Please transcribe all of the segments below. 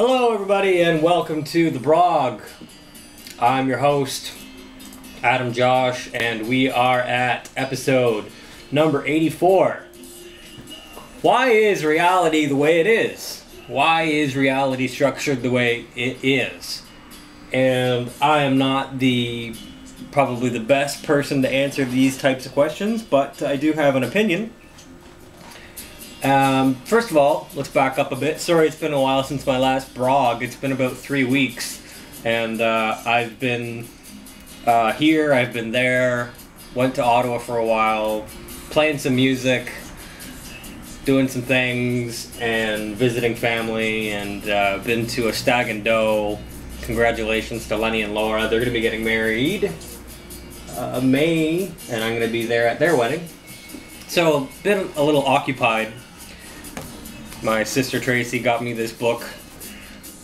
Hello everybody and welcome to the Brog. I'm your host, Adam Josh, and we are at episode number 84. Why is reality the way it is? Why is reality structured the way it is? And I am not probably the best person to answer these types of questions, but I do have an opinion. First of all, let's back up a bit. Sorry, it's been a while since my last Brog. It's been about 3 weeks, and I've been here, I've been there, went to Ottawa for a while, playing some music, doing some things, and visiting family, and been to a stag and doe. Congratulations to Lenny and Laura. They're going to be getting married May, and I'm going to be there at their wedding. So, been a little occupied. My sister Tracy got me this book,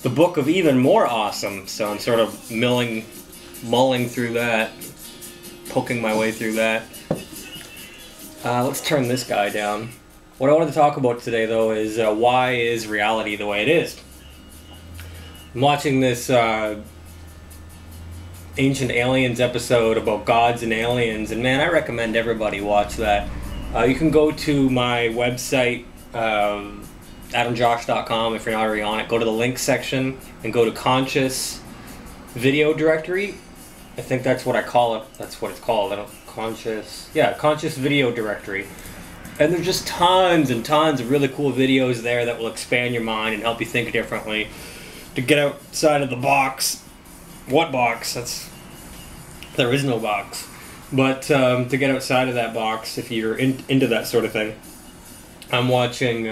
the book of even more awesome, so I'm sort of mulling through that, poking my way through that. Let's turn this guy down. What I wanted to talk about today, though, is why is reality the way it is? I'm watching this Ancient Aliens episode about gods and aliens, and man, I recommend everybody watch that. You can go to my website, adamjosh.com, if you're not already on it. Go to the links section and go to Conscious Video Directory. I think that's what I call it. That's what it's called. Conscious Video Directory. And there's just tons and tons of really cool videos there that will expand your mind and help you think differently. To get outside of the box. What box? There is no box. But to get outside of that box, if you're into that sort of thing, I'm watching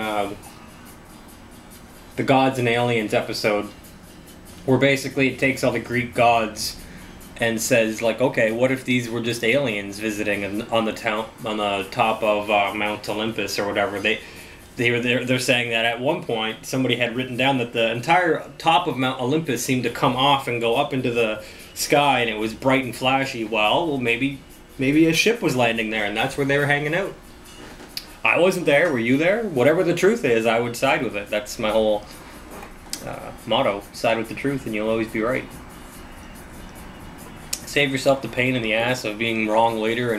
the Gods and Aliens episode, where basically it takes all the Greek gods and says, like, okay, what if these were just aliens visiting on the top of Mount Olympus or whatever? They're saying that at one point somebody had written down that the entire top of Mount Olympus seemed to come off and go up into the sky, and it was bright and flashy. Well, maybe a ship was landing there, and that's where they were hanging out. I wasn't there. Were you there? Whatever the truth is, I would side with it. That's my whole motto. Side with the truth, and you'll always be right. Save yourself the pain in the ass of being wrong later,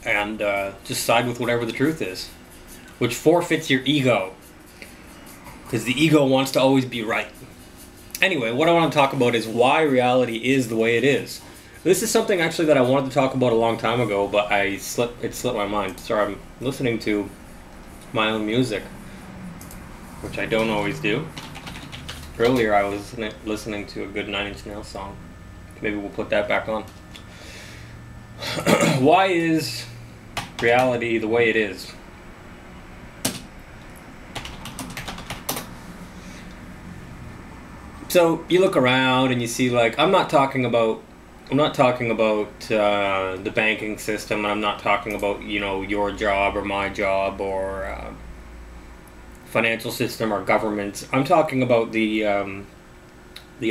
and just side with whatever the truth is, which forfeits your ego, because the ego wants to always be right. Anyway, what I want to talk about is why reality is the way it is. This is something actually that I wanted to talk about a long time ago, but it slipped my mind. Sorry, I'm listening to my own music, which I don't always do. Earlier I was listening to a good 9 Inch Nails song. Maybe we'll put that back on. Why is reality the way it is? So you look around and you see, like, I'm not talking about the banking system, and I'm not talking about, your job or my job or financial system or government. I'm talking about the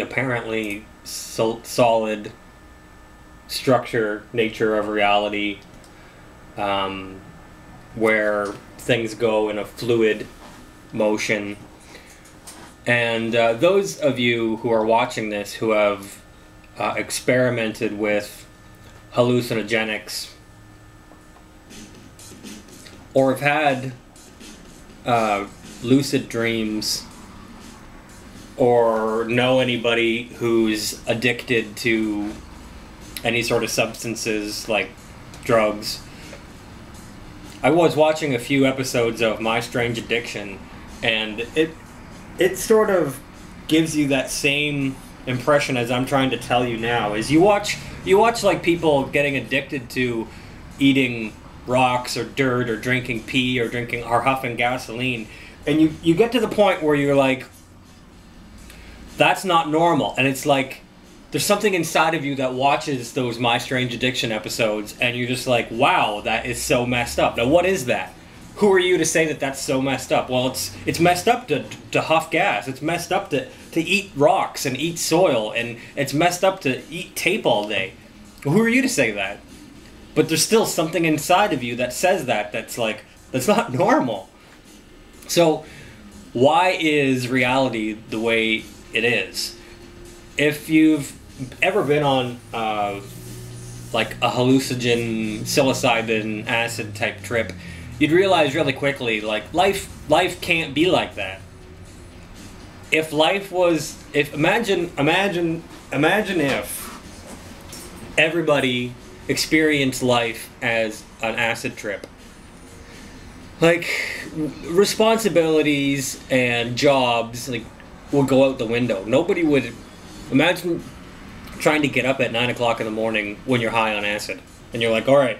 apparently solid structure nature of reality, where things go in a fluid motion. And those of you who are watching this who have experimented with hallucinogenics or have had lucid dreams or know anybody who's addicted to any sort of substances like drugs. I was watching a few episodes of My Strange Addiction, and it sort of gives you that same impression as I'm trying to tell you now. Is you watch like people getting addicted to eating rocks or dirt or drinking pee or huffing gasoline, and you get to the point where you're like, that's not normal, and it's like there's something inside of you that watches those My Strange Addiction episodes, and you're just like, wow, that is so messed up. Now, what is that? Who are you to say that that's so messed up? Well, it's messed up to huff gas. It's messed up to eat rocks and eat soil, and it's messed up to eat tape all day. Who are you to say that? But there's still something inside of you that says that's not normal. So why is reality the way it is? If you've ever been on like a hallucinogen, psilocybin, acid type trip, you'd realize really quickly, like, life can't be like that. If life was, imagine if everybody experienced life as an acid trip. Like, responsibilities and jobs, like, would go out the window. Nobody would, imagine trying to get up at 9 o'clock in the morning when you're high on acid. And you're like, all right,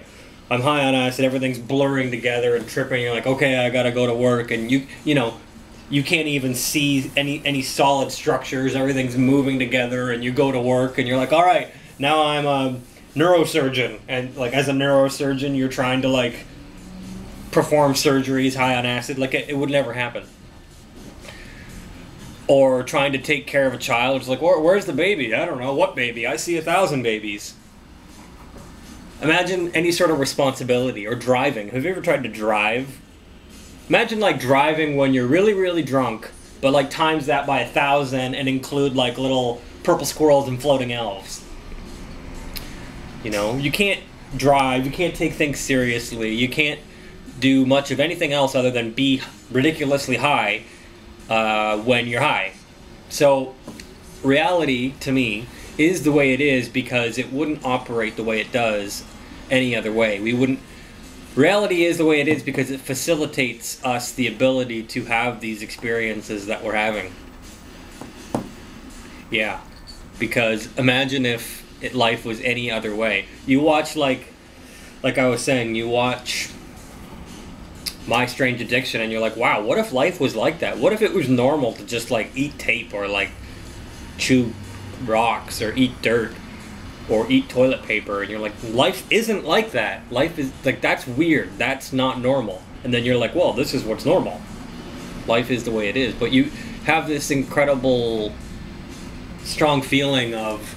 I'm high on acid, everything's blurring together and tripping. You're like, okay, I gotta go to work. And you know, you can't even see any solid structures, everything's moving together, and you go to work and you're like, all right, now I'm a neurosurgeon. And like, as a neurosurgeon, you're trying to like perform surgeries high on acid. Like, it would never happen. Or trying to take care of a child. It's like, where's the baby? I don't know. What baby? I see 1,000 babies. Imagine any sort of responsibility. Or driving. Have you ever tried to drive? Imagine like driving when you're really, really drunk, but like times that by 1,000 and include like little purple squirrels and floating elves. You know, you can't drive, you can't take things seriously, you can't do much of anything else other than be ridiculously high when you're high. So reality, to me, is the way it is because it wouldn't operate the way it does any other way. Reality is the way it is because it facilitates us the ability to have these experiences that we're having. Yeah, because imagine if life was any other way. You watch, like I was saying, you watch My Strange Addiction and you're like, wow, what if life was like that? What if it was normal to just like eat tape or like chew rocks or eat dirt or eat toilet paper? And you're like, life isn't like that. Life is like, that's weird, that's not normal. And then you're like, well, this is what's normal. Life is the way it is. But you have this incredible strong feeling of,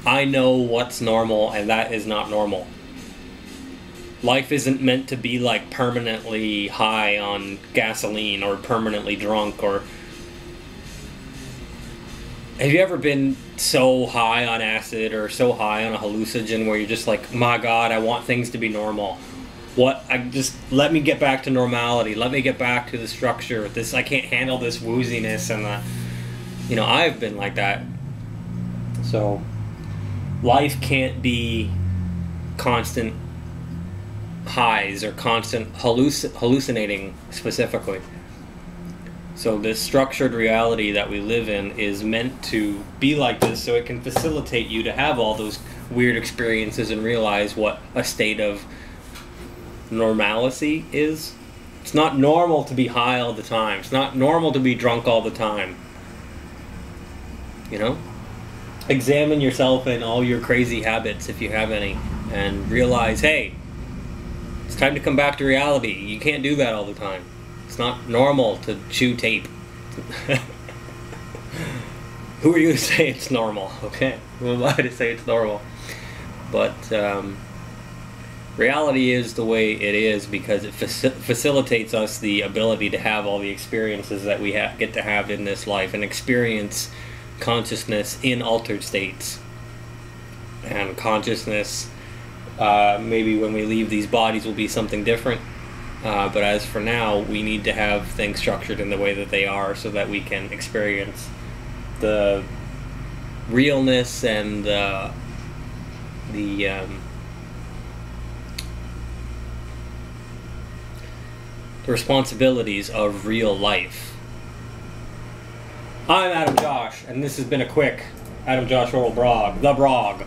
I know what's normal and that is not normal. Life isn't meant to be like permanently high on gasoline or permanently drunk. Or have you ever been so high on acid or so high on a hallucinogen where you're just like, my God, I want things to be normal. Let me get back to normality. Let me get back to the structure. I can't handle this wooziness and I've been like that. So life can't be constant highs or constant hallucinating specifically. So this structured reality that we live in is meant to be like this so it can facilitate you to have all those weird experiences and realize what a state of normalcy is. It's not normal to be high all the time. It's not normal to be drunk all the time. You know? Examine yourself and all your crazy habits, if you have any, and realize, hey, it's time to come back to reality. You can't do that all the time. It's not normal to chew tape. Who are you to say it's normal? Okay, who am I to say it's normal? But reality is the way it is because it facilitates us the ability to have all the experiences that we get to have in this life and experience consciousness in altered states. And consciousness, maybe when we leave these bodies, will be something different. But as for now, we need to have things structured in the way that they are so that we can experience the realness and the responsibilities of real life. I'm Adam Josh, and this has been a quick Adam Josh Oral Brog, the Brog.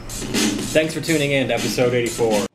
Thanks for tuning in to episode 84.